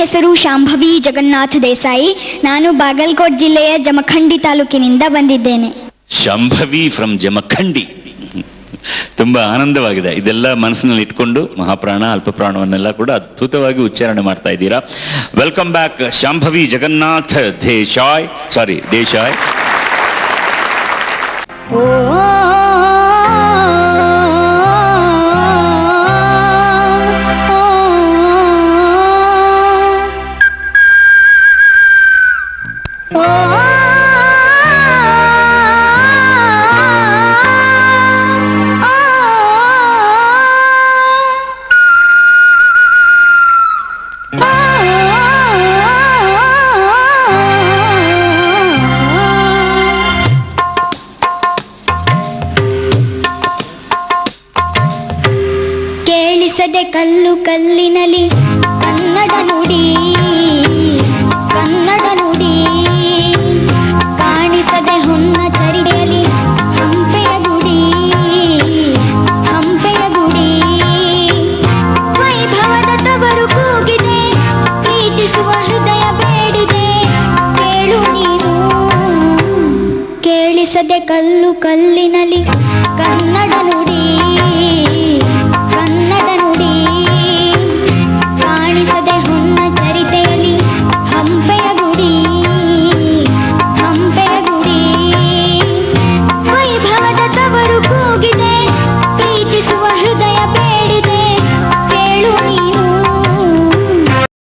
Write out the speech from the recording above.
ಹೆಸರು ಶಾಂಭವಿ ಜಗನ್ನಾಥ ದೇಸಾಯಿ. ನಾನು ಬಾಗಲಕೋಟ್ ಜಿಲ್ಲೆಯ ಜಮಖಂಡಿ ತಾಲೂಕಿನಿಂದ ಬಂದಿದ್ದೇನೆ. ಶಾಂಭವಿ ಫ್ರಮ್ ಜಮಖಂಡಿ. ತುಂಬಾ ಆನಂದವಾಗಿದೆ. ಇದೆಲ್ಲ ಮನಸ್ಸಿನಲ್ಲಿ ಇಟ್ಕೊಂಡು ಮಹಾಪ್ರಾಣ ಅಲ್ಪಪ್ರಾಣವನ್ನೆಲ್ಲ ಕೂಡ ಅದ್ಭುತವಾಗಿ ಉಚ್ಚಾರಣೆ ಮಾಡ್ತಾ ಇದ್ದೀರಾ. Welcome back Shambhavi Jagannath Desai. ಕೇಳಿಸದೆ ಕಲ್ಲು ಕಲ್ಲಿನಲಿ ಕನ್ನಡ ನುಡಿ ಕಾಣಿಸದೆ ಹೊನ್ನ ಚರಿಗೆಯಲ್ಲಿ ಹಂಪೆಯ ಗುಡಿ ವೈಭವದ ತವರು ಕೂಗಿದೆ, ಪ್ರೀತಿಸುವ ಹೃದಯ ಬೇಡಿದೆ, ಕೇಳು ನೀನು. ಕೇಳಿಸದೆ ಕಲ್ಲು ಕಲ್ಲಿನಲಿ ಕನ್ನಡ ನುಡಿ